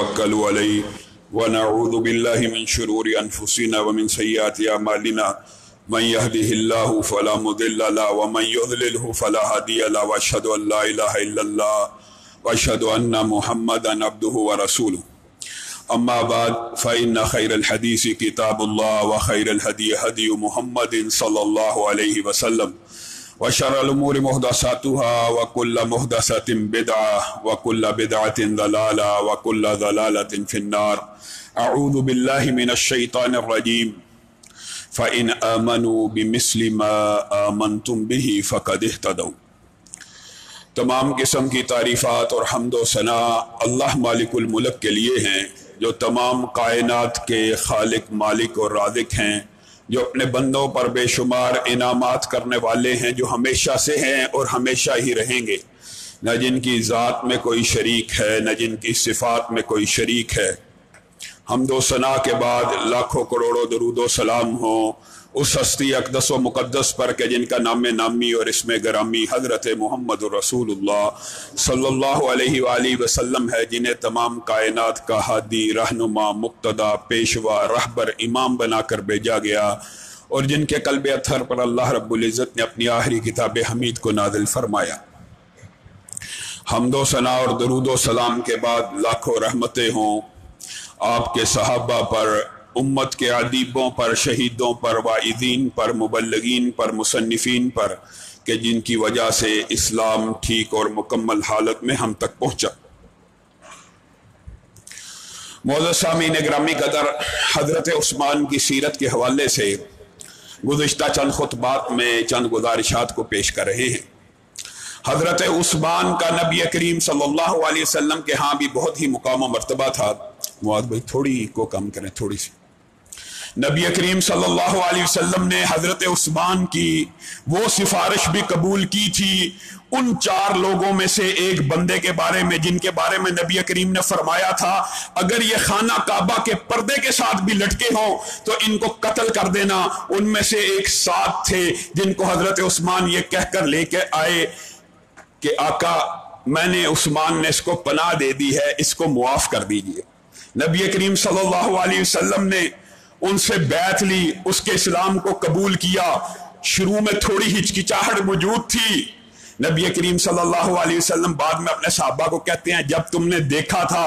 तवक्कलु अलैहि व नऊज़ु बिल्लाहि मिन शुरूरि अनफुसिना व मिन सय्यिआति अमालिना मन यहदिहिल्लाहु फला मुदिल्ल लहु व मन युद्लिलहु फला हादिय लहु व अशहदु अन ला इलाहा इल्लल्लाह व अशहदु अन्ना मुहम्मदन अब्दुहु व रसूलुहु अम्मा बाद फ़इन्न खैरल हदीस किताबुल्लाह व खैरल हदी हदी मुहम्मदिन सल्लल्लाहु अलैहि वसल्लम व शर्रल उमूरि मुहदसातुहा व कुल्लु मुहदसतिन बिदअह व कुल्लु बिदअतिन ज़लाला व कुल्लु ज़लालतिन फिन्नार। अऊज़ु बिल्लाहि मिनश शैतानिर रजीम। फ़इन आमनू बिमिस्लि मा आमनतुम बिही फ़क़द इह्तदौ। तमाम किस्म की तारीफ़ात और हम्दो सना अल्लाह मालिकुल मुल्क के लिए हैं, जो तमाम कायनात के खालिक, मालिक और राज़िक हैं, जो अपने बंदों पर बेशुमार इनामात करने वाले हैं, जो हमेशा से हैं और हमेशा ही रहेंगे। न जिनकी ज़ात में कोई शरीक है, न जिनकी सिफ़ात में कोई शरीक है। हम्दो सना के बाद लाखों करोड़ों दरूदो सलाम हो उस हस्ती अक़दस व मुक़द्दस पर के जिनका नाम नामी और इसमें गरामी हज़रत मुहम्मद रसूलुल्लाह सल्लल्लाहु अलैहि वसल्लम है, जिन्हें तमाम कायनात का हादी, रहनुमा, मुक्तदा, पेशवा, रहबर, इमाम बनाकर भेजा गया और जिनके क़ल्ब अत्हर पर अल्लाह रब्बुल इज़्ज़त ने अपनी आखिरी किताब हमीद को नाज़िल फरमाया। हम्दो सना और दरूदो सलाम के बाद लाखों रहमतें हों आपके सहाबा पर, उम्मत के अदीबों पर, शहीदों पर, वाइज़ीन पर, मुबल्लिगीन पर, मुसन्निफ़ीन पर, कि जिनकी वजह से इस्लाम ठीक और मुकम्मल हालत में हम तक पहुँचा। मौजूद सामीन ग्रामी कदर, हज़रत उस्मान की सीरत के हवाले से गुज़िश्ता चंद खुतबात में चंद गुज़ारिशात को पेश कर रहे हैं। हज़रत उस्मान का नबी करीम सल्लल्लाहु अलैहि वसल्लम के यहाँ भी बहुत ही मुकाम मर्तबा था। मुआद भाई थोड़ी को कम करें, थोड़ी सी। नबी करीम सल्लल्लाहु अलैहि वसल्लम ने हज़रत उस्मान की वो सिफारिश भी कबूल की थी उन 4 लोगों में से एक बंदे के बारे में, जिनके बारे में नबी करीम ने फरमाया था अगर ये खाना काबा के पर्दे के साथ भी लटके हों तो इनको कत्ल कर देना। उनमें से एक साथ थे जिनको हज़रत उस्मान ये कहकर लेके आए कि आका मैंने उस्मान ने इसको पनाह दे दी है, इसको मुआफ़ कर दीजिए। नबी करीम सल्लल्लाहु अलैहि वसल्लम ने उनसे बैत ली, उसके इस्लाम को कबूल किया। शुरू में थोड़ी हिचकिचाहट मौजूद थी। नबी करीम सल्लल्लाहु अलैहि वसल्लम बाद में अपने सहाबा को कहते हैं जब तुमने देखा था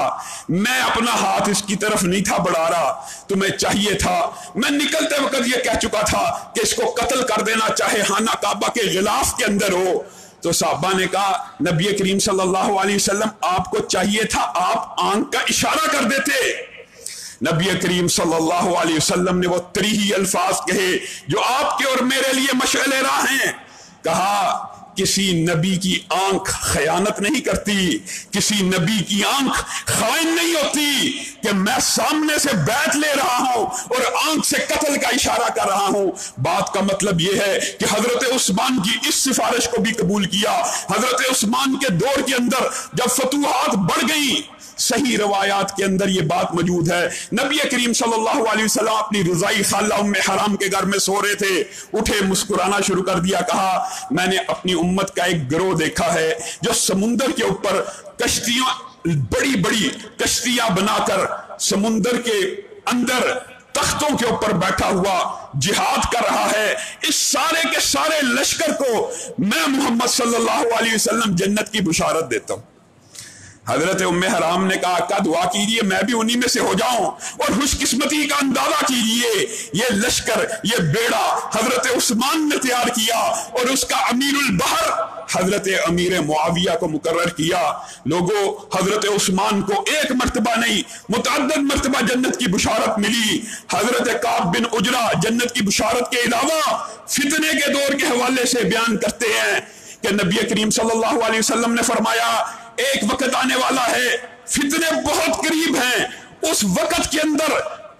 मैं अपना हाथ इसकी तरफ नहीं था बढ़ा रहा, तुम्हें चाहिए था, मैं निकलते वक्त ये कह चुका था कि इसको कत्ल कर देना, चाहे खाना काबा के गिलाफ के अंदर हो। तो साहबा ने कहा नबी करीम सल्लल्लाहु अलैहि वसल्लम आपको चाहिए था आप आंख का इशारा कर देते। नबी करीम सल्लल्लाहु अलैहि वसल्लम ने वो 3 अल्फाज कहे जो आपके और मेरे लिए मशअले राह हैं। कहा किसी नबी की आंख खयानत नहीं करती, किसी नबी की आंख खाइन नहीं होती कि मैं सामने से बैत ले रहा हूं और आंख से कत्ल का इशारा कर रहा हूं। बात का मतलब यह है कि हजरत उस्मान की इस सिफारिश को भी कबूल किया। हजरत उस्मान के दौर के अंदर जब फतूहात बढ़ गई, सही रवायात के अंदर ये बात मौजूद है, नबी करीम सल्लल्लाहु अलैहि वसल्लम अपनी रज़ाई खाला उम्मे हराम के घर में सो रहे थे, उठे, मुस्कुराना शुरू कर दिया। कहा मैंने अपनी उम्मत का एक गिरोह देखा है जो समुंदर के ऊपर कश्तियां, बड़ी बड़ी कश्तियां बनाकर समुंदर के अंदर तख्तों के ऊपर बैठा हुआ जिहाद कर रहा है। इस सारे के सारे लश्कर को मैं मोहम्मद सल्लल्लाहु अलैहि वसल्लम जन्नत की बुशारत देता हूं। हजरत उम्मे हराम ने कहा का दुआ कीजिए मैं भी उन्हीं में से हो जाऊं, और खुशकिस्मती का अंदाजा कीजिए ये लश्कर, ये बेड़ा हजरत उस्मान ने तैयार किया और उसका अमीरुल बहर हजरत अमीर मुआविया को मुकर्रर किया। लोगों हजरत उस्मान को एक मर्तबा नहीं मुतअद्दिद मर्तबा जन्नत की बुशारत मिली। हजरत काब बिन उजरा जन्नत की बुशारत के अलावा फितने के दौर के हवाले से बयान करते हैं कि नबी करीम सल्लल्लाहु अलैहि वसल्लम ने फरमाया एक वक्त आने वाला है, फितने बहुत करीब हैं, उस वक्त के अंदर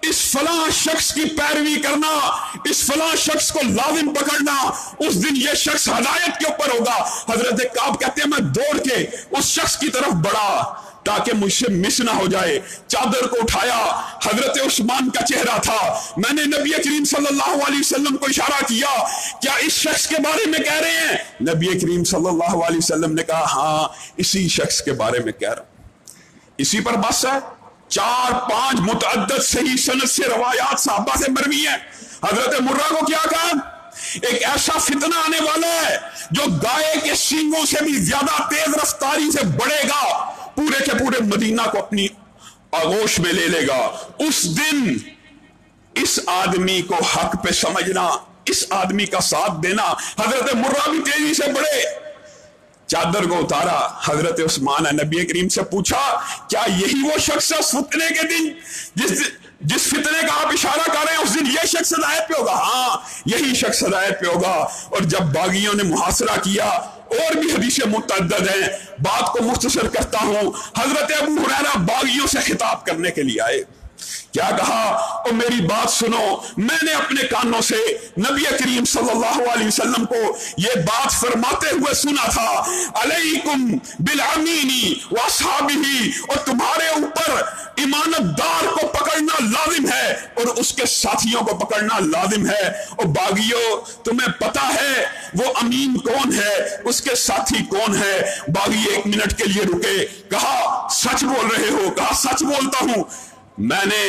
इस फलां शख्स की पैरवी करना, इस फलां शख्स को लाजिम पकड़ना, उस दिन ये शख्स हदायत के ऊपर होगा। हजरत काब कहते हैं मैं दौड़ के उस शख्स की तरफ बढ़ा ताकि मुझसे मिस ना हो जाए। चादर को उठाया, हजरत उस्मान का चेहरा था। मैंने नबी करीम सल्लल्लाहु अलैहि वसल्लम को इशारा किया, क्या इस शख्स के बारे में कह रहे हैं? नबी करीम सल्लल्लाहु अलैहि वसल्लम ने कहा हाँ इसी शख्स के बारे में कह रहा हूं। इसी पर बस है, 4-5 मुतअद्दद सही सनद से रवायात साहबा से मरवी हैं। हजरत मुर्रा को क्या कहा? एक ऐसा फितना आने वाला है जो गाय के सींगों से भी ज्यादा तेज रफ्तारी से बढ़ेगा, पूरे के पूरे मदीना को अपनी आगोश में ले लेगा। उस दिन इस आदमी को हक पे समझना, इस आदमी का साथ देना। हजरत मुर्रा भी तेजी से बढ़े, चादर को उतारा, हजरत उस्मान ने नबी करीम से पूछा, क्या यही वो शख्स है उस फितने के दिन जिस फितने का आप इशारा कर रहे हैं, उस दिन ये शख्स हिदायत पे होगा? हाँ, यही शख्स हिदायत पे होगा। और जब बागियों ने मुहासरा किया, और भी हदीसें मुतअद्दद हैं, बात को मुख्तसर करता हूं। हजरत अबू हुरैरा बागियों से खिताब करने के लिए आए। क्या कहा? और मेरी बात सुनो, मैंने अपने कानों से नबी करीम सल्लल्लाहु अलैहि वसल्लम को यह बात फरमाते हुए सुना था, अलैकुम बिल अमीनी व अस्हाबिही, और तुम्हारे ऊपर ईमानदार को पकड़ना लाजिम है और उसके साथियों को पकड़ना लाजिम है। और बागियों, तुम्हें पता है वो अमीन कौन है, उसके साथी कौन है? बागी 1 मिनट के लिए रुके, कहा सच बोल रहे हो? कहा सच बोलता हूं। मैंने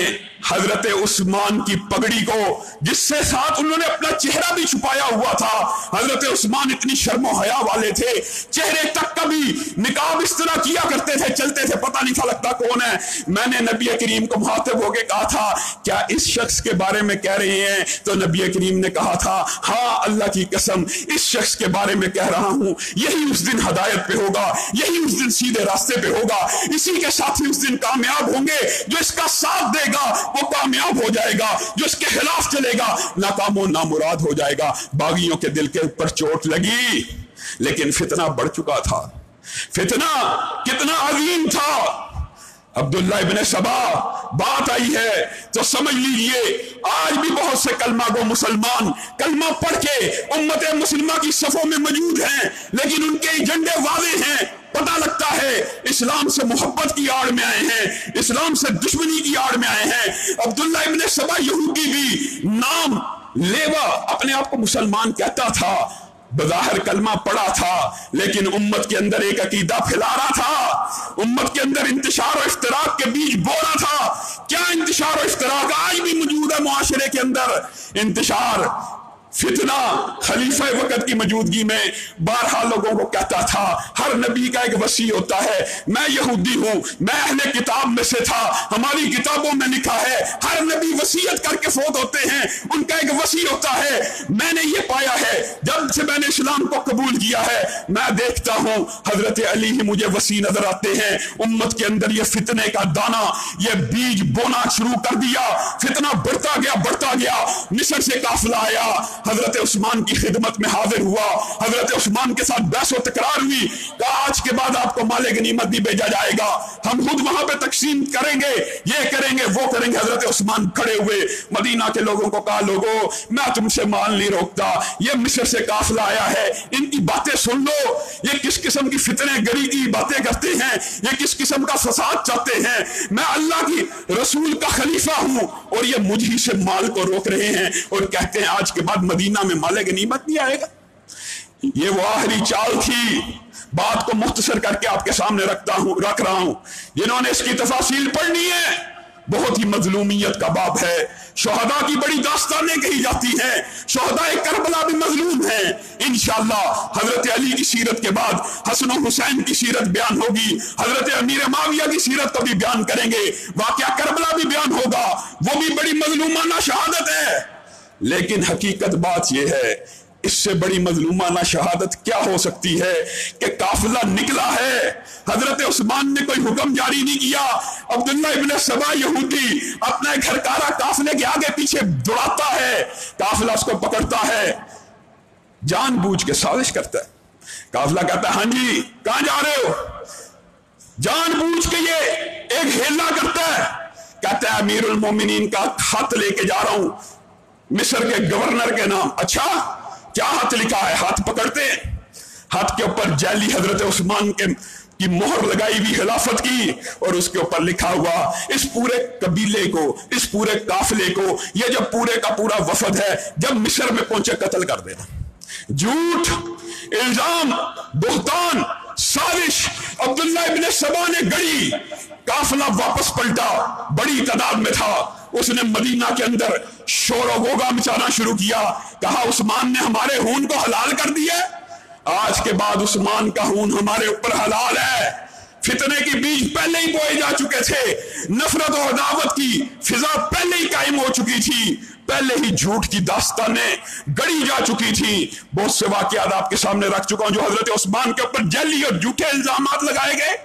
हजरत उस्मान की पगड़ी को, जिससे साथ उन्होंने अपना चेहरा भी छुपाया हुआ था, हजरत उस्मान इतनी शर्मो हया वाले थे, चेहरे तक कभी निकाब इस तरह किया करते थे, चलते थे, पता नहीं था लगता कौन है। मैंने नबी करीम को मुखातिब होकर कहा था, क्या इस शख्स के बारे में कह रहे हैं? तो नबी करीम ने कहा था, हाँ अल्लाह की कसम इस शख्स के बारे में कह रहा हूं, यही उस दिन हदायत पे होगा, यही उस दिन सीधे रास्ते पे होगा, इसी के साथी उस दिन कामयाब होंगे। जो इसका साथ देगा वो कामयाब हो जाएगा, जो इसके खिलाफ चलेगा नाकामो नामुराद हो जाएगा। बागियों के दिल के ऊपर चोट लगी, लेकिन फितना बढ़ चुका था। फितना कितना अजीम था। अब्दुल्ला इब्ने सबा बात आई है तो समझ लीजिए, आज भी बहुत से कलमा गो मुसलमान कलमा पढ़ के उम्मत मुस्लिमा की सफों में मौजूद हैं, लेकिन उनके एजेंडे वाज़ेह हैं। पता लगता है इस्लाम से मोहब्बत की आड़ में आए हैं, इस्लाम से दुश्मनी की आड़ में आए हैं। अब्दुल्ला इब्ने सबा यहूदी भी नाम लेवा अपने आप को मुसलमान कहता था, बज़ाहिर कलमा पढ़ा था, लेकिन उम्मत के अंदर एक अकीदा फैला रहा था, उम्मत के अंदर इंतशार और इफ्तराक के बीज बो रहा था। क्या इंतशार और इफ्तराक आज भी मौजूद है मुआशरे के अंदर? इंतशार, फितना खलीफा वक़्त की मौजूदगी में बारहा लोगों को कहता था, हर नबी का एक वसी होता है, मैं यहूदी हूं, मैं अहले किताब में से था, हमारी किताबों में लिखा है हर नबी वसीयत करके फौत होते हैं, उनका एक वसी होता है। मैंने ये पाया है जब से मैंने इस्लाम को कबूल किया है, मैं देखता हूं हजरत अली ही मुझे वसी नजर आते हैं। उम्मत के अंदर ये फितने का दाना, ये बीज बोना शुरू कर दिया, फितना बढ़ता गया। मिस्र से काफिला आया, हजरत उस्मान की खिदमत में हाजिर हुआ, हजरत उस्मान के साथ बहस और तकरार हुई, कहा आज के बाद आपको माले गनीमत भी भेजा जाएगा, हम खुद वहां पे तकसीम करेंगे, ये करेंगे वो करेंगे। हजरत उस्मान खड़े हुए, मदीना के लोगों को कहा, लोगों मैं तुमसे माल नहीं रोकता, ये मिस्र से काफिला आया है, इनकी बातें सुन लो, ये किस किस्म की फितने गरी की बातें करते हैं, ये किस किस्म का फसाद चाहते हैं। मैं अल्लाह की रसूल का खलीफा हूं और ये मुझ ही से माल को रोक रहे हैं और कहते हैं आज के बाद मदीना में माले गनीमत नहीं आएगा। ये वो आखिरी चाल थी। बात को मुख्तसर करके आपके सामने रख रहा हूं। जिन्होंने इसकी तफासील पढ़नी है, बहुत ही मजलूमियत का बाब है। शोहदा की बड़ी दास्तानें कही जाती हैं, शोहदा करबला भी मजलूम है। इंशाअल्लाह हजरत अली की सीरत के बाद हसन और हुसैन की सीरत बयान होगी, हजरत अमीर माविया की सीरत को भी बयान करेंगे, वाकया करबला भी बयान होगा, वो भी बड़ी मजलूमाना शहादत है। लेकिन हकीकत बात यह है, इससे बड़ी मजलूमाना शहादत क्या हो सकती है कि काफिला निकला है, हजरत उस्मान ने कोई हुक्म जारी नहीं किया, अब्दुल्ला इब्ने सबा यहूदी अपना घरकारा काफिले के आगे पीछे दौड़ाता है, काफिला उसको पकड़ता है, जानबूझ के साजिश करता है। काफिला कहता है, हाँ जी कहां जा रहे हो? जानबूझ के ये एक हेला करता है, कहता है अमीरुल मोमिनीन का खत लेके जा रहा हूं मिस्र के गवर्नर के नाम। अच्छा क्या हाथ लिखा है? हाथ पकड़ते, हाथ के ऊपर जैली हजरत उस्मान की मोहर लगाई हुई खिलाफत की, और उसके ऊपर लिखा हुआ इस पूरे कबीले को, इस पूरे काफिले को, ये जब पूरे का पूरा वफद है जब मिस्र में पहुंचे कत्ल कर देना। झूठ, इल्जाम, बुहतान, साजिश अब्दुल्ला इब्न सबा ने गढ़ी, काफिला वापस पलटा, बड़ी तादाद में था। उसने मदीना के अंदर शोर गोगा मचाना शुरू किया, कहा उस्मान ने हमारे खून को हलाल कर दिया। आज के बाद उस्मान का खून हमारे ऊपर हलाल है। फितने की बीज पहले ही बोए जा चुके थे, नफरत और अदावत की फिजा पहले ही कायम हो चुकी थी, पहले ही झूठ की दास्तानें गढ़ी जा चुकी थी। बहुत से वाकयात आपके सामने रख चुका हूं जो हजरत उस्मान के ऊपर जली और झूठे इल्जामात लगाए गए।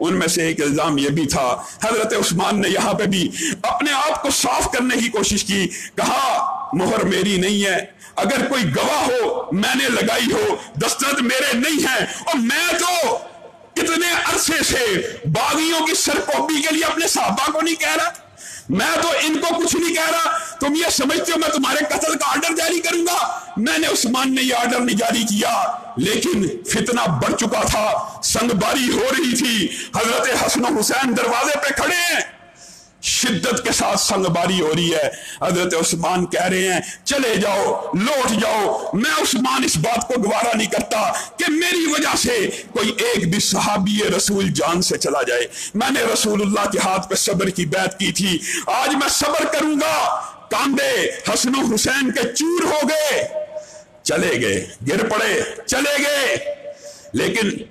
उनमें से एक इल्जाम यह भी था, हजरत उस्मान ने यहां पे भी अपने आप को साफ करने की कोशिश की, कहा मोहर मेरी नहीं है, अगर कोई गवाह हो मैंने लगाई हो, दस्तखत मेरे नहीं है, और मैं तो कितने अरसे से बागियों की सरकोबी के लिए अपने साहबा को नहीं कह रहा, मैं तो इनको कुछ नहीं कह रहा, तुम ये समझते हो मैं तुम्हारे कत्ल का आर्डर जारी करूंगा? मैंने उस्मान ने यह आर्डर नहीं जारी किया, लेकिन फितना बढ़ चुका था, संगबारी हो रही थी, हजरत हसन हुसैन दरवाजे पे खड़े हैं, शिद्दत के साथ संगबारी हो रही है। हजरत उस्मान कह रहे हैं चले जाओ, लौट जाओ। मैं उस्मान इस बात को गवारा नहीं करता कि मेरी वजह से कोई एक भी सहाबी रसूल जान से चला जाए। मैंने रसूलुल्लाह के हाथ पे सब्र की बैत की थी, आज मैं सब्र करूंगा। कांधे हसन हुसैन के चूर हो गए, चले गए, गिर पड़े, चले गए। लेकिन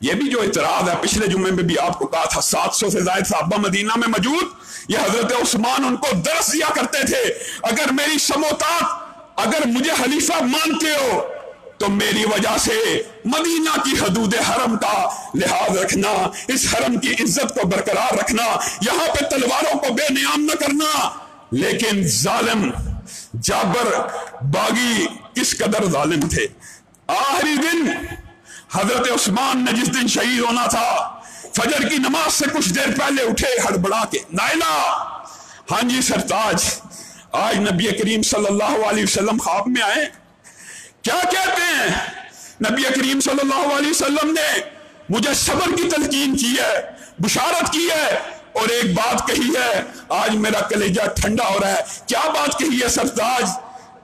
ये भी जो इतराज है, पिछले जुम्मे में भी आपको कहा था, 700 से ज्यादा साहबा मदीना में मौजूद, ये हजरत उस्मान उनको दरस दिया करते थे, अगर मेरी समोतात, अगर मुझे खलीफा मानते हो तो मेरी वजह से मदीना की हदूद हरम का लिहाज रखना, इस हरम की इज्जत को बरकरार रखना, यहां पे तलवारों को बेनियाम न करना। लेकिन जालिम जाबर बागी किस कदर जालिम थे। आखिरी दिन हजरत उस्मान ने जिस दिन शहीद होना था, फजर की नमाज से कुछ देर पहले उठे हड़बड़ा के, नाइला, हाँ जी सरताज, आज नबी करीम सल्लल्लाहु अलैहि वसल्लम ख्वाब में आए, क्या कहते हैं? नबी करीम सल्लल्लाहु अलैहि वसल्लम ने मुझे सब्र की तलकीन की है, बुशारत की है, और एक बात कही है, आज मेरा कलेजा ठंडा हो रहा है। क्या बात कही है सरताज?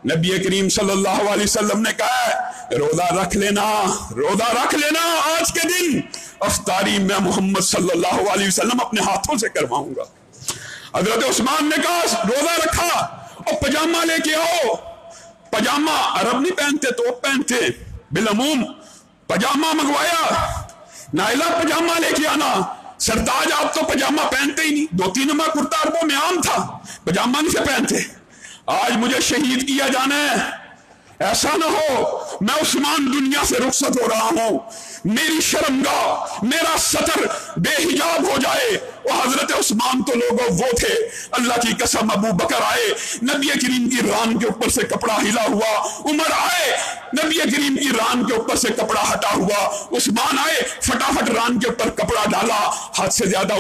नबी करीम सल्लल्लाहु अलैहि वसल्लम ने कहा है रोजा रख लेना, रोजा रख लेना, आज के दिन अफ्तारी मैं मोहम्मद सल्लल्लाहु अलैहि वसल्लम अपने हाथों से करवाऊंगा। हजरत उस्मान ने कहा रोजा रखा, और पजामा लेके आओ। पजामा अरब नहीं पहनते, तो पहनते, बिलमूम पजामा मंगवाया, नाइला पजामा लेके आना। सरताज आप तो पजामा पहनते ही नहीं, 2-3 नमा कुर्ता अरबों में आम था, पजामा नहीं से पहनते। आज मुझे शहीद किया जाना है, ऐसा ना हो मैं उस्मान दुनिया से रुखसत हो रहा हूं, मेरी शर्मगाह, मेरा सतर बेहिजाब हो जाए। और हजरत उस्मान तो लोगों वो थे, अल्लाह की कसम, अबू बकर आए, नबी करीम की रान के ऊपर से कपड़ा हिला हुआ, उमर आए, नबी करीम की रान के ऊपर से कपड़ा हटा हुआ, उस्मान आए, फटाफट रान के ऊपर कपड़ा डाला। हद से ज्यादा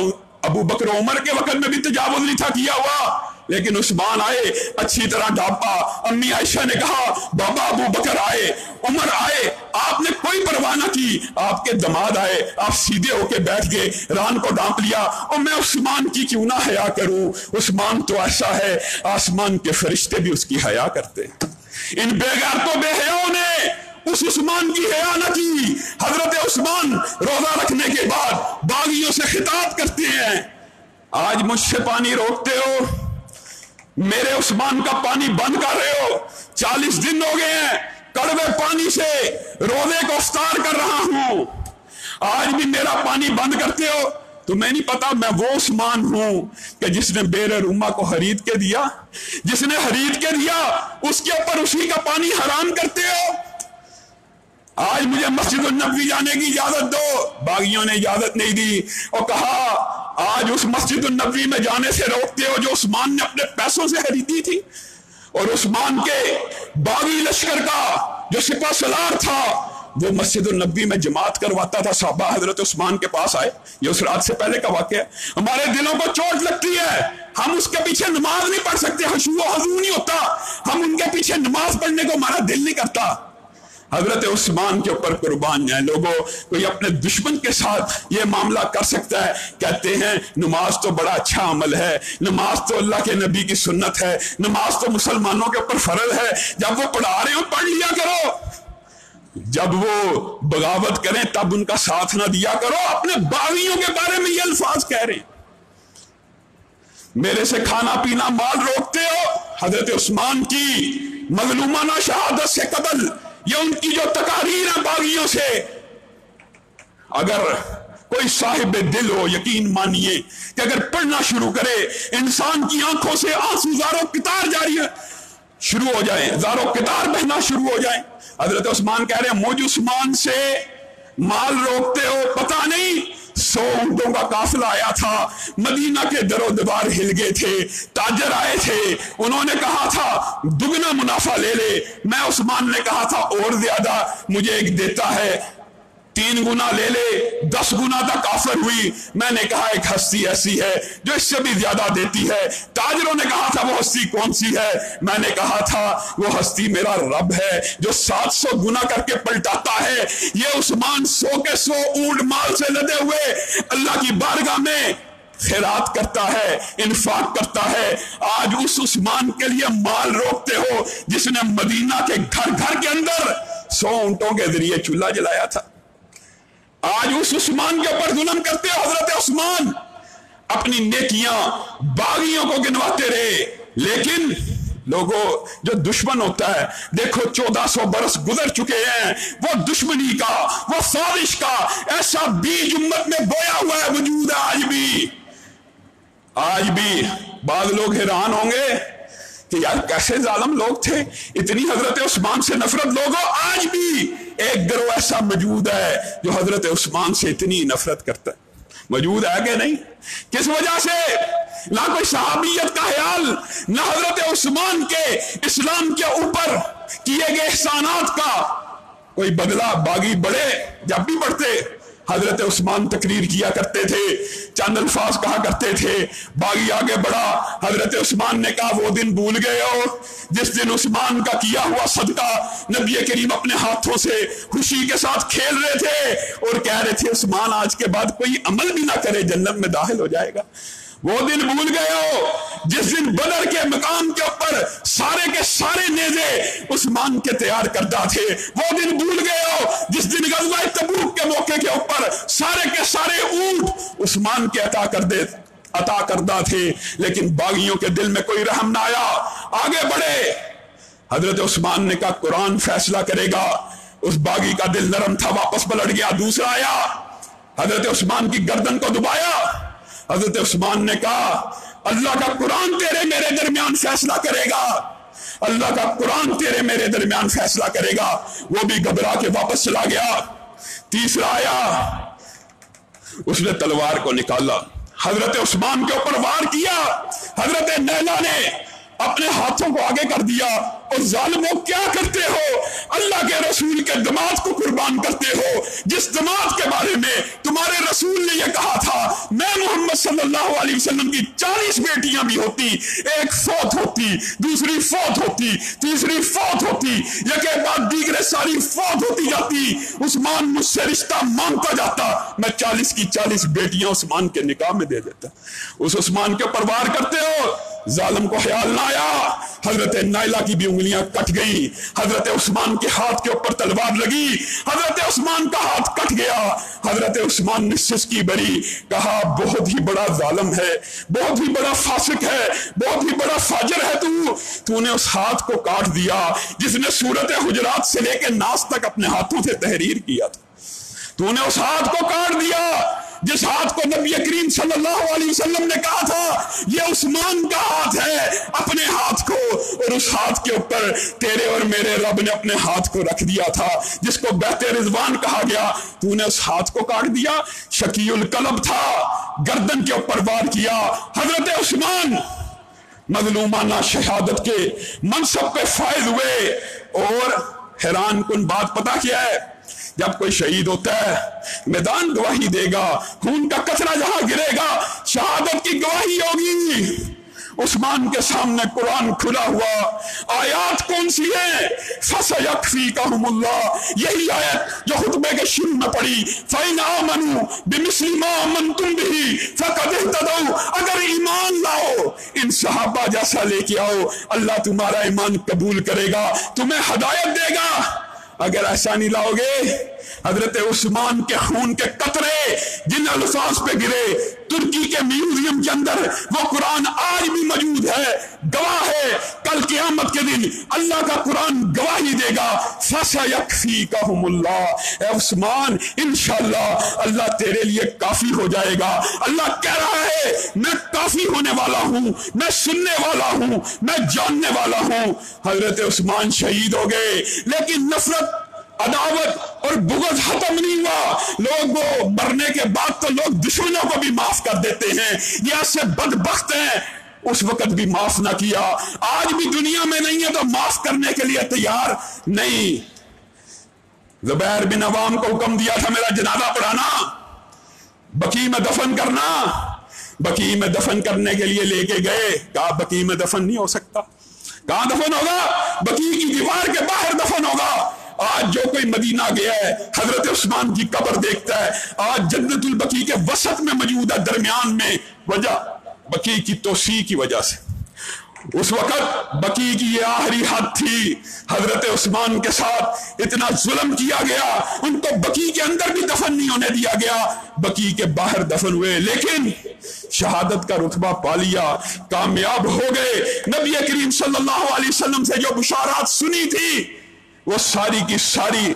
अबू बकर उमर के वक्त में भी तजावुज नहीं था किया हुआ, लेकिन उस्मान आए, अच्छी तरह ढापा। अम्मी आयशा ने कहा बाबा अबू बकर आए, उमर आए, आपने कोई परवाह ना की, आपके दमाद आए, आप सीधे होके बैठ गए, रान को ढांप लिया। और मैं उस्मान की क्यों ना हया करूं? उस्मान तो ऐसा है, आसमान के फरिश्ते भी उसकी हया करते। इन बेगैरतों बेहयाओं ने उस उस्मान की हया न की। हजरत उस्मान रोजा रखने के बाद बागियों से खिताब करते हैं, आज मुझसे पानी रोकते हो, मेरे उस्मान का पानी बंद कर रहे हो, 40 दिन हो गए हैं, कड़वे पानी से रोजे को इफ्तार कर रहा हूं, आज भी मेरा पानी बंद करते हो। तुम्हें नहीं पता मैं वो उस्मान हूं कि जिसने बेर रूमा को खरीद के दिया, जिसने खरीद के दिया उसके ऊपर उसी का पानी हराम करते हो। आज मुझे मस्जिद नबवी जाने की इजाजत दो, बागियों ने इजाजत नहीं दी और कहा आज उस मस्जिद नबवी में जाने से रोकते हो जो उस्मान ने अपने पैसों से खरीदी थी। और उस्मान के बागी लश्कर का जो सिपा सलार था वो मस्जिद नबवी में जमात करवाता था। साहबा हजरत उस्मान के पास आए, ये उस रात से पहले का वाकया है, हमारे दिलों को चोट लगती है, हम उसके पीछे नमाज नहीं पढ़ सकते, हशू हजू नहीं होता, हम उनके पीछे नमाज पढ़ने को हमारा दिल नहीं करता। हजरत उस्मान के ऊपर कुर्बान जाए लोगों, कोई अपने दुश्मन के साथ ये मामला कर सकता है? कहते हैं नमाज तो बड़ा अच्छा अमल है, नमाज तो अल्लाह के नबी की सुन्नत है, नमाज तो मुसलमानों के ऊपर फर्ज है, जब वो पढ़ा रहे हो पढ़ लिया करो। जब वो बगावत करें तब उनका साथ ना दिया करो। अपने बागियों के बारे में ये अल्फाज कह रहे हैं, मेरे से खाना पीना माल रोकते हो। हजरत उस्मान की मजलूमाना शहादत से कत्ल, ये उनकी जो तकारीर है बागियों से, अगर कोई साहिब दिल हो यकीन मानिए कि अगर पढ़ना शुरू करे इंसान की आंखों से आंसू ज़ारो कितार जारी शुरू हो जाए, ज़ारो कितार बहना शुरू हो जाए। हजरत उस्मान कह रहे हैं मुझ उस्मान से माल रोकते हो, पता नहीं 100 ऊंटों का काफिला आया था, मदीना के दरो दीवार हिल गए थे, ताजर आए थे, उन्होंने कहा था दुगना मुनाफा ले ले। मैं उस्मान ने कहा था और ज्यादा मुझे एक देता है, 3 गुना ले ले, 10 गुना तक ऑफर हुई। मैंने कहा एक हस्ती ऐसी है जो इससे भी ज्यादा देती है। ताजरों ने कहा था वो हस्ती कौन सी है? मैंने कहा था वो हस्ती मेरा रब है जो 700 गुना करके पलटाता है। ये उस्मान 100 के 100 ऊंट माल से लदे हुए अल्लाह की बारगाह में खैरात करता है, इन्फाक करता है। आज उस उस्मान के लिए माल रोकते हो जिसने मदीना के घर घर के अंदर 100 ऊंटों के जरिए चूल्हा जलाया था। आज उस उस्मान के ऊपर जुल्म करते हो। हजरत उस्मान अपनी नेकियां बागियों को गिनवाते रहे, लेकिन लोगों जो दुश्मन होता है, देखो 1400 बरस गुजर चुके हैं, वो दुश्मनी का, वो साजिश का ऐसा बीज उम्मत में बोया हुआ है, वजूद है आज भी बाद लोग हैरान होंगे कि यार कैसे जालिम लोग थे, इतनी हजरत उस्मान से नफरत लोगों। आज भी एक गिरोह ऐसा मौजूद है जो हजरत उस्मान से इतनी नफरत करता है। मौजूद है कि नहीं? किस वजह से? ना कोई सहाबियत का ख्याल, ना हजरत उस्मान के इस्लाम के ऊपर किए गए एहसानात का कोई बदला। बागी बड़े जब भी बढ़ते हजरत उस्मान तकरीर किया करते थे, चंद अल्फाज कहा करते थे। बागी आगे बढ़ा, हजरत उस्मान ने कहा वो दिन भूल गए हो जिस दिन उस्मान का किया हुआ सदका नबी करीम अपने हाथों से खुशी के साथ खेल रहे थे और कह रहे थे उस्मान आज के बाद कोई अमल भी ना करे जन्नत में दाखिल हो जाएगा। वो दिन भूल गए हो जिस दिन बदर के मकाम के ऊपर सारे के सारे नेज़े उस्मान के तैयार करता थे। वो दिन भूल गए हो जिस दिन गज़वा तबूक के मौके के ऊपर सारे के सारे ऊंट उस्मान के अता करदा थे, लेकिन बागियों के दिल में कोई रहम ना आया। आगे बढ़े, हजरत उस्मान ने कहा कुरान फैसला करेगा। उस बागी का दिल नरम था, वापस पलट गया। दूसरा आया, हजरत उस्मान की गर्दन को दबाया। हजरत उस्मान ने कहा अल्लाह का कुरान तेरे मेरे दरमियान फैसला करेगा, अल्लाह का कुरान तेरे मेरे दरमियान फैसला करेगा। वो भी घबरा के वापस चला गया। तीसरा आया, उसने तलवार को निकाला, हजरत उस्मान के ऊपर वार किया। हजरत नैला ने अपने हाथों को आगे कर दिया और जालिमों क्या करते हो? अल्लाह के रसूल के दमाद को कुर्बान करते हो, जिस दमाद के बारे में तुम्हारे रसूल ने यह कहा था मैं मोहम्मद सल्लल्लाहु अलैहि वसल्लम की 40 बेटियां भी होती, एक फौत होती, दूसरी फौत होती, तीसरी फौत होती, एक बाद दीगरे सारी फौत होती जाती, उस्मान मुझसे रिश्ता मांगता जाता, मैं 40 की 40 बेटियां उस्मान के निकाह में दे देता। उस उस्मान के ऊपर वार करते हो, जालिम को ख्याल ना आया। हजरत नाइला की भी उंगलियां कट गई, हजरत उस्मान के हाथ के ऊपर तलवार लगी, हजरत उस्मान का हाथ कट गया। हजरत उस्मान ने सिसकी भरी, कहा बहुत ही बड़ा जालिम है, बहुत ही बड़ा फासिक है, बहुत ही बड़ा फाजिर है तूने उस हाथ को काट दिया जिसने सूरत हुजरात से लेकर नास तक अपने हाथों से तहरीर किया था। तूने उस हाथ को काट दिया जिस हाथ को नबी करीम सल्लल्लाहु अलैहि वसल्लम ने कहा था ये उस्मान का हाथ है, अपने हाथ को, और उस हाथ के ऊपर तेरे और मेरे रब ने अपने हाथ को रख दिया था जिसको बैते रिजवान कहा गया। तूने उस हाथ को काट दिया। शकीउल कलब था, गर्दन के ऊपर वार किया। हजरत उस्मान मजलूमाना शहादत के मनसब पे फायद हुए। और हैरान कुन बात पता क्या है, जब कोई शहीद होता है मैदान गवाही देगा, खून का कचरा जहां गिरेगा शहादत की गवाही होगी। उस्मान के सामने कुरान खुला हुआ, आयत कौन सी है? फसयकफीकहुमुल्लाह, यही आयत जो खुतबे के शुरू में पड़ी, फ़इन आमनू बिमिस्लि मा आमनतुम बिही फ़क़द इहतदौ, अगर ईमान लाओ इन सहाबा जैसा लेके आओ, अल्लाह तुम्हारा ईमान कबूल करेगा, तुम्हें हदायत देगा। अगर ऐसा नहीं लाओगे, हजरत उस्मान के खून के कतरे जिन अल्फाज पे गिरे, तुर्की के म्यूजियम के अंदर वो कुरान आज भी मौजूद है, गवाह है। कल क़यामत के दिन अल्लाह का कुरान गवाही देगा, फसयकफीकहुमुल्लाह, ए उस्मान इंशाअल्लाह अल्लाह तेरे लिए काफी हो जाएगा। अल्लाह कह रहा है मैं काफी होने वाला हूं, मैं सुनने वाला हूं, मैं जानने वाला हूं। हजरत उस्मान शहीद हो गए, लेकिन नफरत, अदावत और बुग़्ज़ खत्म नहीं हुआ। लोगों मरने के बाद तो लोग दुश्मनों को भी माफ कर देते हैं, ये ऐसे बदबख्त हैं। उस वक्त भी माफ ना किया, आज भी दुनिया में नहीं है तो माफ करने के लिए तैयार नहीं। ज़ुबैर बिन अवाम को हुक्म दिया था मेरा जनाजा पढ़ाना, बकी में दफन करना। बकी में दफन करने के लिए लेके गए, कहा बकी में दफन नहीं हो सकता। कहां दफन होगा? बकी की दीवार के बाहर दफन होगा। आज जो कोई मदीना गया है हजरत उस्मान की कब्र देखता है, आज जन्नतुल बकी के वसत में मौजूद है, दरमियान में। वजह बकी की तोसी की वजह से। उस वक्त बकी की ये आखिरी हद थी, हजरत उस्मान के साथ इतना जुल्म किया गया, उनको बकी के अंदर भी दफन नहीं होने दिया गया, बकी के बाहर दफन हुए, लेकिन शहादत का रुतबा पा लिया, कामयाब हो गए। नबी करीम सल्लल्लाहु अलैहि वसल्लम से जो बुशारात सुनी थी वो सारी की सारी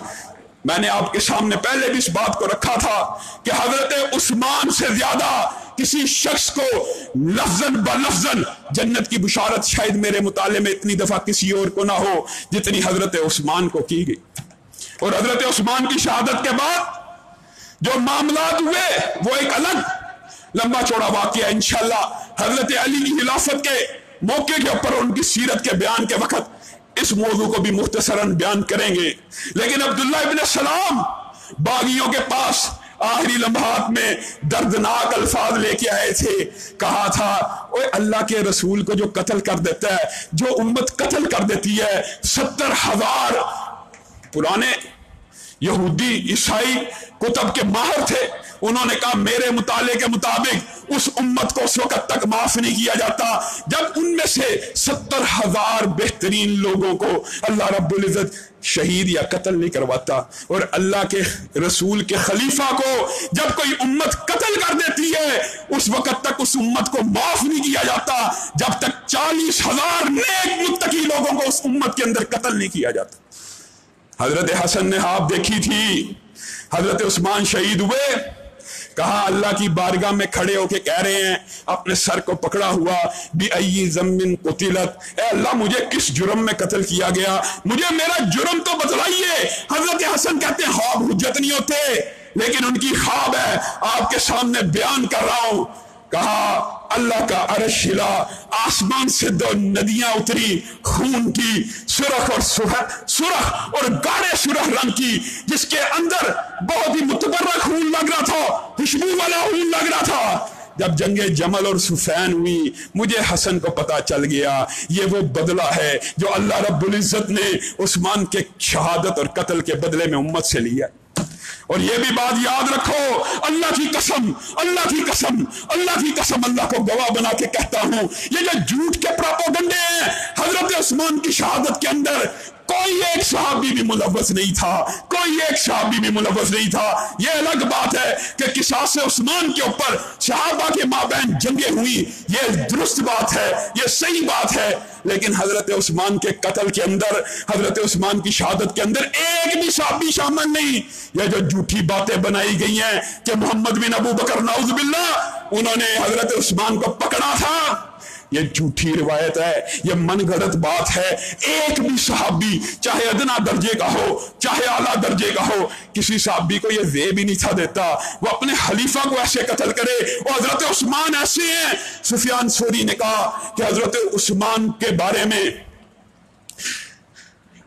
मैंने आपके सामने पहले भी इस बात को रखा था कि हजरत उस्मान से ज्यादा किसी शख्स को लफ्जन ब लफ्जन जन्नत की बुशारत शायद मेरे मुताले में इतनी दफा किसी और को ना हो जितनी हजरत उस्मान को की गई। और हजरत उस्मान की शहादत के बाद जो मामलात हुए वो एक अलग लंबा चौड़ा वाकया इंशाअल्लाह हजरत अली की खिलाफत के मौके के ऊपर उनकी सीरत के बयान के वक्त इस मौजू को भी मुख्तसरन बयान करेंगे। लेकिन अब्दुल्लाह इब्न सलाम बागियों के पास आखिरी लम्हात में दर्दनाक अल्फाज लेके आए थे, कहा था ओए अल्लाह के रसूल को जो कत्ल कर देता है, जो उम्मत कत्ल कर देती है, 70,000 पुराने यहूदी ईसाई कुतब के माहिर थे, उन्होंने कहा मेरे मुताले के मुताबिक उस उम्मत को उस वक्त तक माफ नहीं किया जाता जब उनमें से 70,000 बेहतरीन लोगों को अल्लाह रब्बुल इज्जत शहीद या कत्ल नहीं करवाता। और अल्लाह के रसूल के खलीफा को जब कोई उम्मत कत्ल कर देती है उस वक्त तक उस उम्मत को माफ नहीं किया जाता जब तक 40,000 नेक मुत्तकी लोगों को उस उम्मत के अंदर कत्ल नहीं किया जाता। हजरत हसन ने आप देखी थी, हजरत उस्मान शहीद हुए, कहा अल्लाह की बारगाह में खड़े होके कह रहे हैं अपने सर को पकड़ा हुआ, बी अय्यि ज़म्बिन कुतिलत, ए अल्लाह मुझे किस जुर्म में कत्ल किया गया, मुझे मेरा जुर्म तो बतलाइए। हजरत हसन कहते हैं ख्वाब हुज्जत नहीं होते, लेकिन उनकी ख्वाब है, आपके सामने बयान कर रहा हूं। कहा अल्लाह का अर्श हिला, आसमान से 2 नदियां उतरी, खून की, सुरख और गाढ़े सुरख रंग की, जिसके अंदर बहुत ही मुतबर्रक खून लग रहा था, खुशबू वाला खून लग रहा था। जब जंगे जमल और सुफैन हुई, मुझे हसन को पता चल गया ये वो बदला है जो अल्लाह रब्बुल इज्जत ने उस्मान के शहादत और कत्ल के बदले में उम्मत से लिया। और ये भी बात याद रखो, अल्लाह की कसम, अल्लाह की कसम, अल्लाह की कसम, अल्लाह को गवाह बना के कहता हूं, ये जो झूठ के प्रोपेगेंडे हैं, हजरत उस्मान की शहादत के अंदर कोई एक सहाबी भी मुलव्वस नहीं था, कोई एक सहाबी भी मुलव्वस नहीं था। ये अलग बात है कि किसास उस्मान के ऊपर सहाबा के माबैन जंगें हुई, ये दुरुस्त बात है, ये सही बात है, लेकिन हजरत उस्मान के कत्ल के अंदर, हजरत उस्मान की शहादत के अंदर एक भी सहाबी शामिल नहीं। ये जो झूठी बातें बनाई गई हैं कि मोहम्मद बिन अबू बकर नाउज़ुबिल्लाह उन्होंने हजरत उस्मान को पकड़ा था, ये झूठी रिवायत है, ये मनगढ़ंत बात है। एक भी सहाबी चाहे अदना दर्जे का हो चाहे आला दर्जे का हो, किसी सहाबी को ये वे भी नहीं था देता वो अपने खलीफा को ऐसे कत्ल करे। और हजरत उस्मान ऐसे हैं, सुफियान सौरी ने कहा कि हजरत उस्मान के बारे में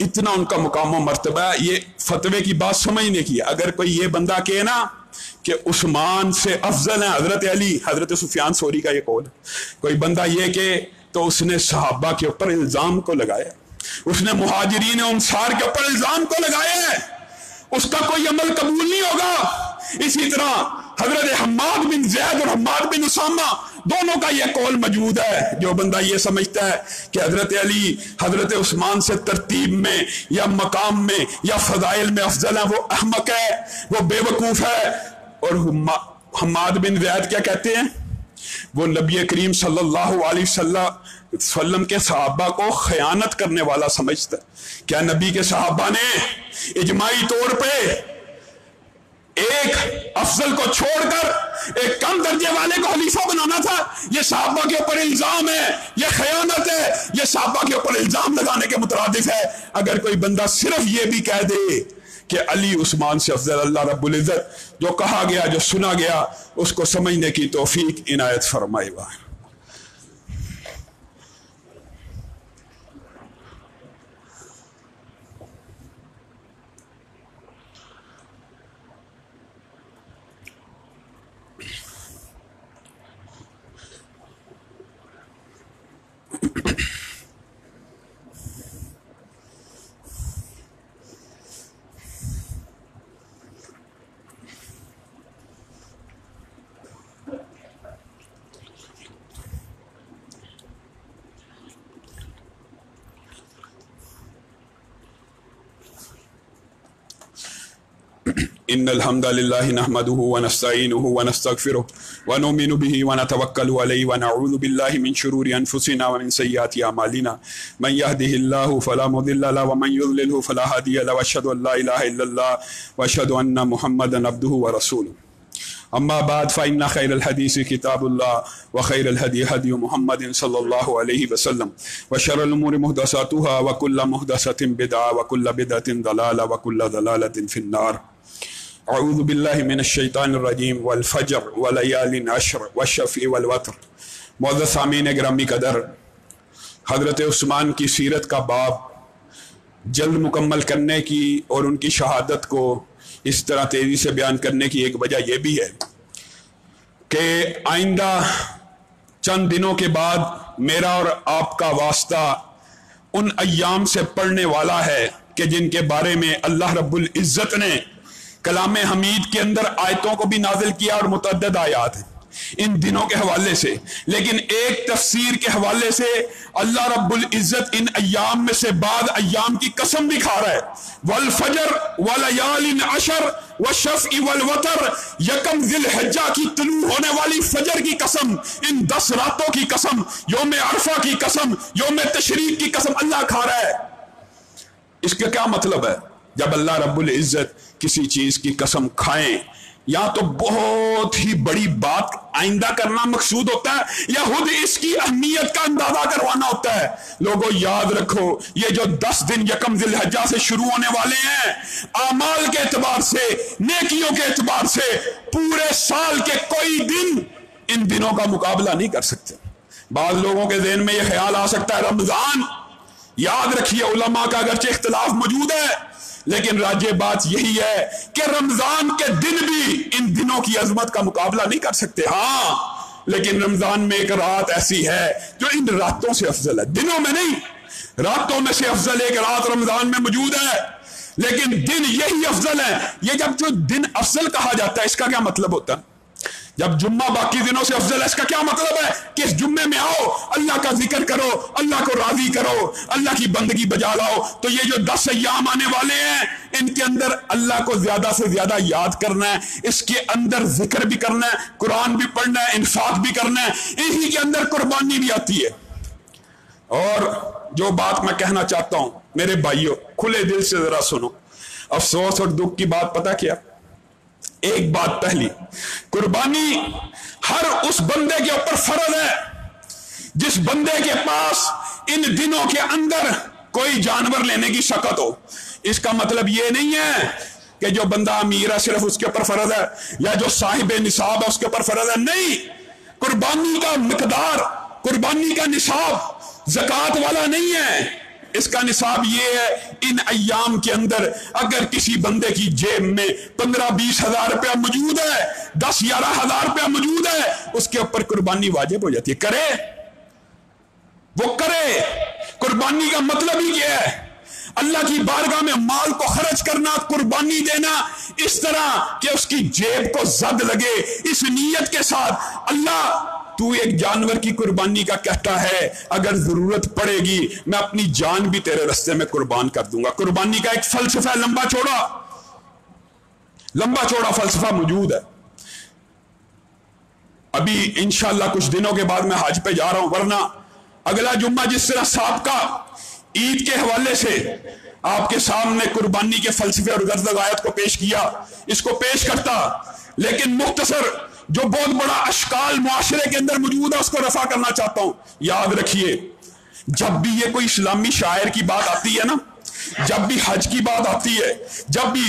इतना उनका मुकाम व मर्तबा, ये फतवे की बात समझने की। अगर कोई ये बंदा कहे ना कि उस्मान से अफजल है हजरत अली, हजरत सुफियान सौरी का ये कौल, कोई बंदा ये के तो उसने सहाबा के ऊपर इल्जाम को लगाया, उसने मुहाजिरीन अंसार के ऊपर इल्जाम को लगाया है, उसका कोई अमल कबूल नहीं होगा। इसी तरह हजरत हम्माद बिन ज़ैद और हम्माद बिन उसामा दोनों का यह कौल मौजूद है। जो बंदा ये समझता है कि हजरत अली हजरत उस्मान से तरतीब में या मकाम में या फजाइल में अफजल है, वो अहमक है, वो बेवकूफ है। और हम्माद बिन ज़ैद क्या कहते हैं? वो नबी करीम सल्लल्लाहु अलैहि वसल्लम के सहाबा को खयानत करने वाला समझता है। क्या नबी के सहाबा ने इजमाई तौर पे एक अफजल को छोड़कर एक कम दर्जे वाले को खलीफा बनाना था? ये सहाबा के ऊपर इल्जाम है, ये खयानत है, ये सहाबा के ऊपर इल्जाम लगाने के मुतरादिफ है। अगर कोई बंदा सिर्फ ये भी कह दे कि अली उस्मान से अफजल, अल्लाह रब्बुल इज्जत जो कहा गया, जो सुना गया, उसको समझने की तौफीक इनायत फरमाएगा। इन्नल हम्दलिल्लाहि नहमदुहु व नस्तईनुहु व नस्तगफिरुहु व नुमिनु बिही व नतवक्कलु अलैहि व नऊज़ु बिल्लाहि मिन शुरूरि अनफुसिना व मिन सय्यिआति अमालिना मन यहदिहिल्लाहु फला मुदिल्ल लहु व मन युद्लिलहु फला हादिय लहु व अशहदु अन ला इलाहा इल्लल्लाह व अशहदु अन्ना मुहम्मदन अब्दुहु व रसूलुहु अम्मा बाद फ़इन्न खैरल हदीस किताबुल्लाह व खैरल हदी हदी मुहम्मदिन सल्लल्लाहु अलैहि वसल्लम व शर्रुल उमूरि मुहदसातुहा व कुल्लु मुहदसतिन बिदअह व कुल्लु बिदअतिन दलाला व कुल्लु दलालतिन फिन्नार। अऊज़ु बिल्लाहि मिनश शैतानिर रजीम वल फज्र व लयालिन अश्र व शफ़ी वल वत्र। मुअज़्ज़ज़ सामीन गिरामी कदर, हज़रत उस्मान की सीरत का बाब जल्द मुकम्मल करने की और उनकी शहादत को इस तरह तेजी से बयान करने की एक वजह यह भी है कि आइंदा चंद दिनों के बाद मेरा और आपका वास्ता उन अय्याम से पढ़ने वाला है कि जिनके बारे में अल्लाह रब्बुल इज्जत ने कलाम हमीद के अंदर आयतों को भी नाजिल किया और मुतअद्दिद आयात हैं इन दिनों के हवाले से। लेकिन एक तफसीर के हवाले से अल्लाह रब्बुल इज्जत इन अय्याम में से बाद अय्याम की कसम भी खा रहा है। वल फजर व लयालिन अशर व शफ़ई वल वतर, यकम ज़िलहिज्जा की तुलू होने वाली फजर की कसम, इन 10 रातों की कसम, यौम अरफा की कसम, यौम तशरीक की कसम अल्लाह खा रहा है। इसका क्या मतलब है? जब अल्लाह रब्बुल इज्जत किसी चीज की कसम खाएं, या तो बहुत ही बड़ी बात आइंदा करना मकसूद होता है या खुद इसकी अहमियत का अंदाजा करवाना होता है। लोगों याद रखो, ये जो 10 दिन यकम ज़िलहिज्जा से शुरू होने वाले हैं, आमाल के एतबार से, नेकियों के एतबार से पूरे साल के कोई दिन इन दिनों का मुकाबला नहीं कर सकते। बाद लोगों के ज़हन में यह ख्याल आ सकता है रमजान, याद रखिए उलमा का अगरचे इख्तिलाफ मौजूद है, लेकिन राज्य बात यही है कि रमजान के दिन भी इन दिनों की अजमत का मुकाबला नहीं कर सकते। हाँ, लेकिन रमजान में एक रात ऐसी है जो इन रातों से अफजल है, दिनों में नहीं, रातों में से अफजल एक रात रमजान में मौजूद है, लेकिन दिन यही अफजल है। ये जब जो दिन अफजल कहा जाता है, इसका क्या मतलब होता है? जब जुम्मा बाकी दिनों से अफजल है, इसका क्या मतलब है कि इस जुम्मे में आओ, अल्लाह का जिक्र करो, अल्लाह को राजी करो, अल्लाह की बंदगी बजा लाओ। तो ये जो 10 अय्याम आने वाले हैं, इनके अंदर अल्लाह को ज्यादा से ज्यादा याद करना है, इसके अंदर जिक्र भी करना है, कुरान भी पढ़ना है, इंफाक भी करना है, इन्हीं के अंदर कुर्बानी भी आती है। और जो बात मैं कहना चाहता हूं मेरे भाइयों, खुले दिल से जरा सुनो। अफसोस और दुख की बात पता क्या? एक बात पहली, कुर्बानी हर उस बंदे के ऊपर फर्ज है जिस बंदे के पास इन दिनों के अंदर कोई जानवर लेने की शकत हो। इसका मतलब यह नहीं है कि जो बंदा अमीर है सिर्फ उसके ऊपर फर्ज है, या जो साहिब निसाब है उसके ऊपर फर्ज है। नहीं, कुर्बानी का मिकदार, कुर्बानी का निसाब ज़कात वाला नहीं है। इसका निसाब ये है, इन अय्याम के अंदर अगर किसी बंदे की जेब में 15-20 हजार रुपया मौजूद है, 10-11 हजार रुपया मौजूद है, उसके ऊपर कुर्बानी वाजिब हो जाती है। करे, वो करे। कुर्बानी का मतलब ही क्या है? अल्लाह की बारगाह में माल को खर्च करना, कुर्बानी देना इस तरह कि उसकी जेब को जद लगे, इस नीयत के साथ अल्लाह तू एक जानवर की कुर्बानी का कहता है, अगर जरूरत पड़ेगी मैं अपनी जान भी तेरे रास्ते में कुर्बान कर दूंगा। कुर्बानी का एक फलसफा लंबा चौड़ा फलसफा मौजूद है। अभी इंशाअल्लाह कुछ दिनों के बाद मैं हज पे जा रहा हूं, वरना अगला जुम्मा जिस तरह साबका ईद के हवाले से आपके सामने कुर्बानी के फलसफे और गर्द-ए-गायत को पेश किया, इसको पेश करता, लेकिन मुख्तसर जो बहुत बड़ा अशकाल मुआशरे के अंदर मौजूद है उसको रफा करना चाहता हूं। याद रखिए, जब भी ये कोई इस्लामी शायर की बात आती है ना, जब भी हज की बात आती है, जब भी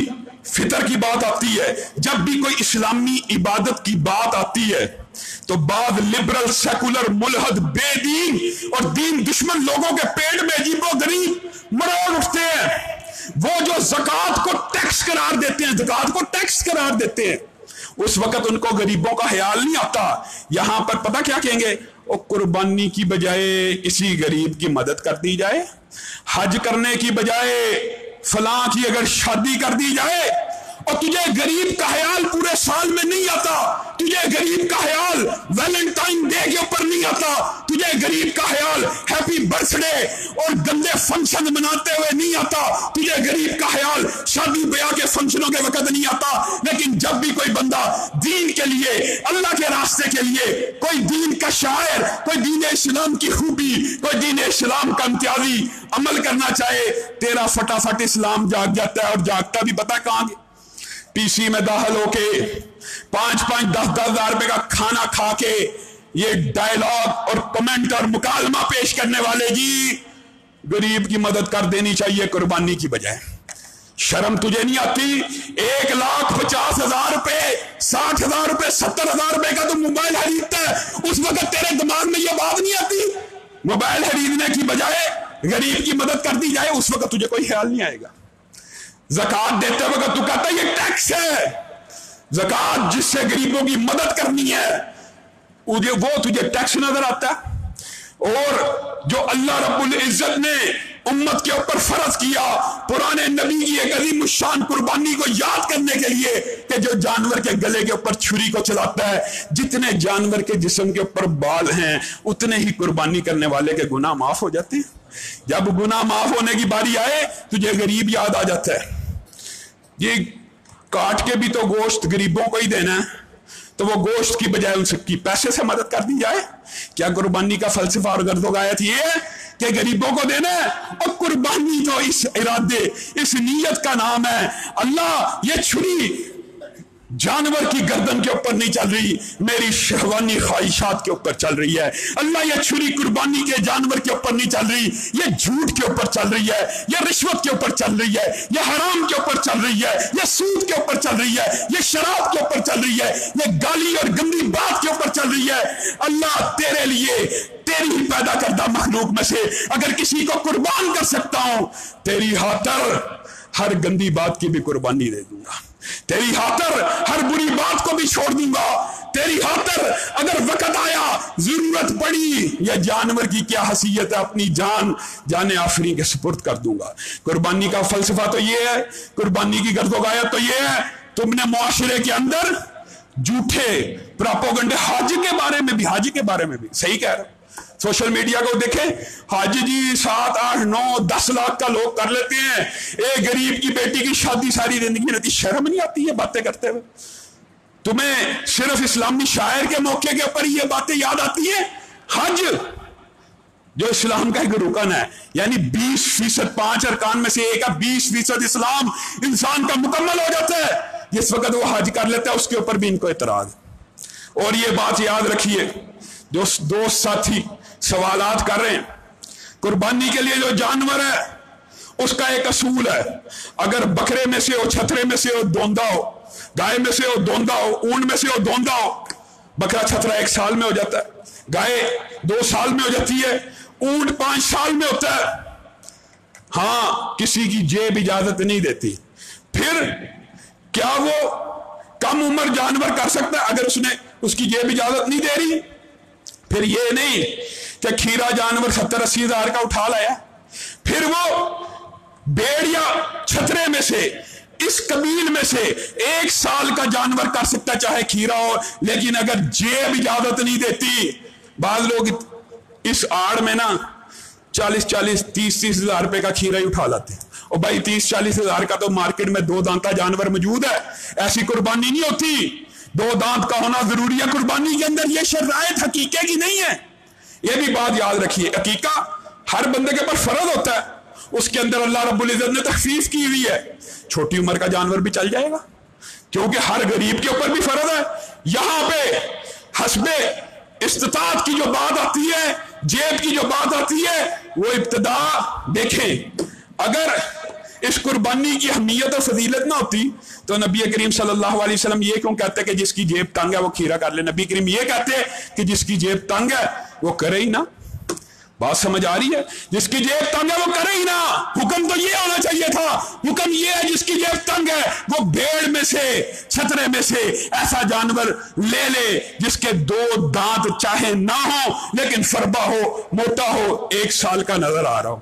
फितर की बात आती है, जब भी कोई इस्लामी इबादत की बात आती है, तो बाद लिबरल सेकुलर मुलहद बेदीन और दीन दुश्मन लोगों के पेट में अजीबोगरीब मरोड़ उठते हैं। वो जो ज़कात को टैक्स करार देते हैं, ज़कात को टैक्स करार देते हैं, उस वक्त उनको गरीबों का ख्याल नहीं आता। यहां पर पता क्या कहेंगे, और कुर्बानी की बजाय किसी गरीब की मदद कर दी जाए, हज करने की बजाय फलां की अगर शादी कर दी जाए, और तुझे गरीब का ख्याल पूरे साल में नहीं आता, तुझे गरीब का ख्याल वैलेंटाइन डे के ऊपर नहीं आता, तुझे गरीब का ख्याल हैप्पी बर्थडे और गंदे फंक्शन मनाते हुए नहीं आता, तुझे गरीब का ख्याल शादी ब्याह के फंक्शनों के वक्त नहीं आता। लेकिन जब भी कोई बंदा दीन के लिए, अल्लाह के रास्ते के लिए, कोई दीन का शायर, कोई दीन इस्लाम की खूबी, कोई दीन इस्लाम का इम्तियाजी अमल करना चाहे, तेरा फटाफट इस्लाम जाग जाता है। और जागता भी पता कहां, पीसी में दाखिल होके 5-5, 10-10 हजार रुपए का खाना खा के ये डायलॉग और कमेंट और मुकालमा पेश करने वाले, जी गरीब की मदद कर देनी चाहिए कुर्बानी की बजाय। शर्म तुझे नहीं आती? 1,50,000 रुपए, 60,000 रुपए, 70,000 रुपए का तो मोबाइल खरीदता है, उस वक्त तेरे दिमाग में ये बात नहीं आती मोबाइल खरीदने की बजाय गरीब की मदद कर दी जाए, उस वक्त तुझे कोई ख्याल नहीं आएगा। ज़कात देते वक्त तू कहता है ये टैक्स है। ज़कात जिससे गरीबों की मदद करनी है वो तुझे टैक्स नजर आता है। और जो अल्लाह रब्बुल इज्जत ने उम्मत के ऊपर फर्ज किया पुराने नबी की एक अजीम शान कुर्बानी को याद करने के लिए, कि जो जानवर के गले के ऊपर छुरी को चलाता है, जितने जानवर के जिस्म के ऊपर बाल हैं उतने ही कुर्बानी करने वाले के गुनाह माफ हो जाते हैं। जब गुनाह माफ होने की बारी आए तुझे गरीब याद आ जाता है। ये काट के भी तो गोश्त गरीबों को ही देना है, तो वो गोश्त की बजाय उनकी पैसे से मदद कर दी जाए। क्या कुर्बानी का फलसफा और गर्द-ए-गायत ये है कि गरीबों को देना है? और कुर्बानी तो इस इरादे, इस नीयत का नाम है। अल्लाह ये छुरी जानवर की गर्दन के ऊपर नहीं चल रही, मेरी शहवानी ख्वाहिशात के ऊपर चल रही है। अल्लाह ये छुरी कुर्बानी के जानवर के ऊपर नहीं चल रही, ये झूठ के ऊपर चल रही है, ये रिश्वत के ऊपर चल रही है, ये हराम के ऊपर चल रही है, ये सूद के ऊपर चल रही है, ये शराब के ऊपर चल रही है, ये गाली और गंदी बात के ऊपर चल रही है। अल्लाह तेरे लिए, तेरी ही पैदा करदा मखलूक में से अगर किसी को कुर्बान कर सकता हूं, तेरी खातिर हर गंदी बात की भी कुर्बानी दे दूंगा, तेरी खातिर हर बुरी बात को भी छोड़ दूंगा, तेरी खातिर अगर वक्त आया, जरूरत पड़ी, यह जानवर की क्या हैसियत है, अपनी जान जाने आफरी के सुपुर्द कर दूंगा। कुर्बानी का फलसफा तो ये है, कुर्बानी की गर्द-ए-गायत तो ये है, तुमने मुआशरे के अंदर झूठे प्रोपेगेंडे हज के बारे में भी सही कह रहे हो, सोशल मीडिया को देखें, हाजी जी 7, 8, 9, 10 लाख का लोग कर लेते हैं, एक गरीब की बेटी की शादी सारी जिंदगी रहती। शर्म नहीं आती है बातें करते हुए? तुम्हें सिर्फ इस्लामी शायर के मौके के ऊपर ये बातें याद आती है? हज जो इस्लाम का एक रुकन है, यानी 20%, 5 अरकान में से एक है, 20% इस्लाम इंसान का मुकम्मल हो जाता है, जिस वक्त वो हज कर लेता है उसके ऊपर भी इनको एतराज। और ये बात याद रखिए, जो दोस्त साथी सवालात कर रहे हैं, कुर्बानी के लिए जो जानवर है उसका एक असूल है, अगर बकरे में से हो, छतरे में से हो, दोंदा हो, गाय में से हो, दोंदा हो, ऊंट में से हो, दोंदा हो। बकरा छतरा 1 साल में हो जाता है, गाय 2 साल में हो जाती है, ऊंट 5 साल में होता है। हाँ, किसी की जेब इजाजत नहीं देती। फिर क्या वो कम उम्र जानवर कर सकता है अगर उसकी जेब इजाजत नहीं दे रही? फिर ये नहीं कि खीरा जानवर 70-80 हजार का उठा लाया, फिर वो भेड़ या छतरे में से, इस कबील में से 1 साल का जानवर कर सकता चाहे खीरा हो, लेकिन अगर जेब इजाजत नहीं देती। बाद लोग इस आड़ में ना 40-40, 30-30 हजार रुपए का खीरा ही उठा लाते हैं। और भाई 30-40 हजार का तो मार्केट में 2 दांता जानवर मौजूद है, ऐसी कुर्बानी नहीं होती। 2 दांत का होना जरूरी है कुर्बानी के अंदर, ये शरायत हकीके की नहीं है। ये भी बात याद रखिए, हकीका हर बंदे के ऊपर फर्ज होता है, उसके अंदर अल्लाह रब्बुल इज्जत ने तखफीफ की हुई है। छोटी उम्र का जानवर भी चल जाएगा, क्योंकि हर गरीब के ऊपर भी फर्ज है। यहां पे हस्बे इस्तिताअत की जो बात आती है, जेब की जो बात आती है, वो इब्तिदा देखें। अगर इस कुर्बानी की अहमियत और फजीलत ना होती तो नबी करीम सल्लल्लाहु अलैहि वसल्लम ये क्यों कहते कि जिसकी जेब तंग है वो खीरा कर ले? नबी करीम ये कहते कि जिसकी जेब तंग है वो करे ही ना। बात समझ आ रही है? जिसकी जेब तंग है वो करे ही ना। हुक्म तो ये होना चाहिए था, हुक्म ये है जिसकी जेब तंग है वो भेड़ में से, छतरे में से ऐसा जानवर ले ले जिसके 2 दांत चाहे ना हो, लेकिन फरबा हो, मोटा हो, 1 साल का नजर आ रहा हो।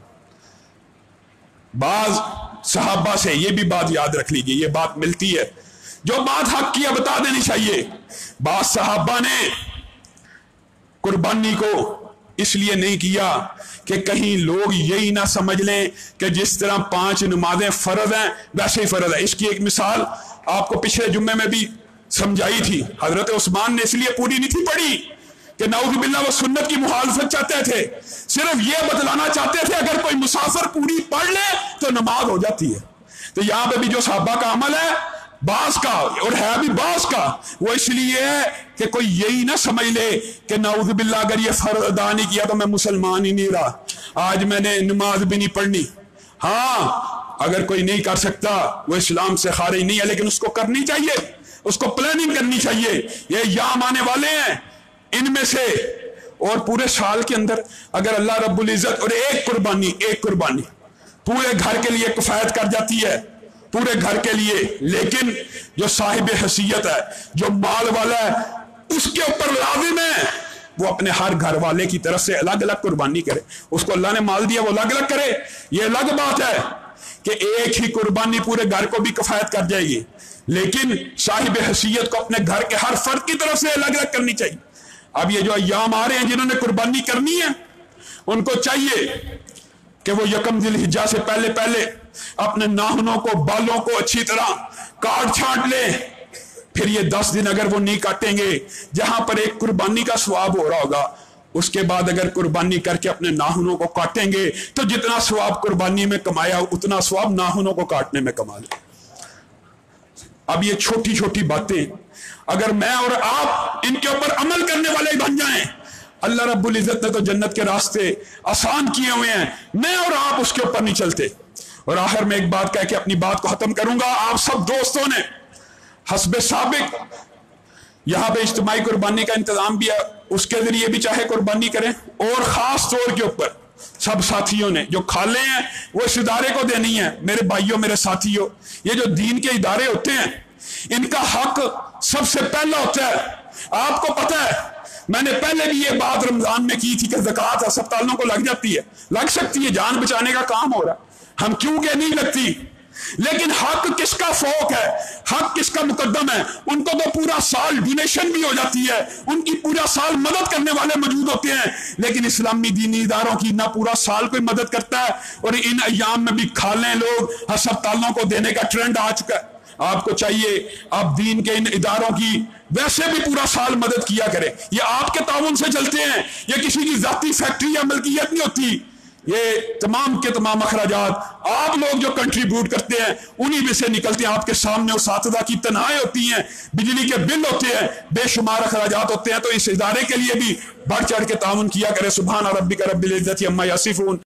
बाज सहाबा से ये भी बात याद रख लीजिए, ये बात मिलती है, जो बात हक की है बता देनी चाहिए। बाज सहाबा ने कुर्बानी को इसलिए नहीं किया कि कहीं लोग यही ना समझ लें कि जिस तरह 5 नमाजें फर्ज हैं वैसे ही फर्ज है। इसकी एक मिसाल आपको पिछले जुम्मे में भी समझाई थी। हजरत उस्मान ने इसलिए पूरी नहीं थी पढ़ी कि नाउज़ुबिल्लाह वो सुन्नत की मुखालफत चाहते थे, सिर्फ ये बतलाना चाहते थे अगर कोई मुसाफिर पूरी पढ़ ले तो नमाज हो जाती है। तो यहां पे भी जो साहबा का अमल है बास का, और है भी बास का, वो इसलिए है कि कोई यही ना समझ ले कि नाउज़ुबिल्लाह अगर ये फर्ज अदा नहीं किया तो मैं मुसलमान ही नहीं रहा, आज मैंने नमाज भी नहीं पढ़नी। हाँ, अगर कोई नहीं कर सकता वो इस्लाम से खारिज नहीं है, लेकिन उसको करनी चाहिए, उसको प्लानिंग करनी चाहिए। ये याम आने वाले हैं इनमें से, और पूरे साल के अंदर अगर अल्लाह रब्बुल इज्जत और एक कुर्बानी पूरे घर के लिए किफायत कर जाती है, पूरे घर के लिए, लेकिन जो साहिब हैसियत है, जो माल वाला है, उसके ऊपर लाजिम है वो अपने हर घर वाले की तरफ से अलग अलग कुर्बानी करे। उसको अल्लाह ने माल दिया वो अलग अलग करे। ये अलग बात है कि एक ही कुर्बानी पूरे घर को भी किफायत कर जाएगी, लेकिन साहिब हैसियत को अपने घर के हर फर्द की तरफ से अलग अलग करनी चाहिए। अब ये जो अय्याम आ रहे हैं जिन्होंने कुर्बानी करनी है, उनको चाहिए कि वो यकम ज़िलहिज्जा से पहले पहले अपने नाखूनों को, बालों को अच्छी तरह काट छांट ले। फिर ये 10 दिन अगर वो नहीं काटेंगे, जहां पर एक कुर्बानी का सवाब हो रहा होगा, उसके बाद अगर कुर्बानी करके अपने नाखूनों को काटेंगे तो जितना सवाब कुर्बानी में कमाया उतना सवाब नाखूनों को काटने में कमा ले। अब ये छोटी छोटी बातें अगर मैं और आप इनके ऊपर अमल करने वाले बन जाएं, अल्लाह रब्बुल इज्जत ने तो जन्नत के रास्ते आसान किए हुए हैं, मैं और आप उसके ऊपर नहीं चलते। और आखिर में एक बात कह के अपनी बात को खत्म करूंगा। आप सब दोस्तों ने हस्बे साबिक यहां पे इज्तिमाई कुर्बानी का इंतजाम भी है, उसके जरिए भी चाहे कुर्बानी करें, और खास तौर के ऊपर सब साथियों ने जो खाले हैं वो इस इदारे को देनी है। मेरे भाइयों, मेरे साथियों, ये जो दीन के इदारे होते हैं इनका हक सबसे पहला होता है। आपको पता है, मैंने पहले भी ये बात रमजान में की थी कि ज़कात अस्पतालों को लग जाती है, लग सकती है, जान बचाने का काम हो रहा है, हम क्यों के नहीं लगती, लेकिन हक किसका फौक है, हक किसका मुकद्दम है? उनको तो पूरा साल डोनेशन भी हो जाती है, उनकी पूरा साल मदद करने वाले मौजूद होते हैं, लेकिन इस्लामी दीनी इदारों की ना पूरा साल कोई मदद करता है, और इन अय्याम में भी खालें लोग अस्पतालों को देने का ट्रेंड आ चुका है। आपको चाहिए आप दीन के इन इदारों की वैसे भी पूरा साल मदद किया करें। ये आपके ताउन से चलते हैं, ये किसी की जाती फैक्ट्री या मलकियत नहीं होती। ये तमाम के तमाम अखराजात आप लोग जो कंट्रीब्यूट करते हैं उन्हीं में से निकलते हैं। आपके सामने उसातिज़ा की तनख्वाहें होती हैं, बिजली के बिल होते हैं, बेशुमार अखराजात होते हैं। तो इस इदारे के लिए भी बढ़ चढ़ के ताउन किया करें। सुभान रब्बिक रब्बिल इज्जति अम्मा यसिफून।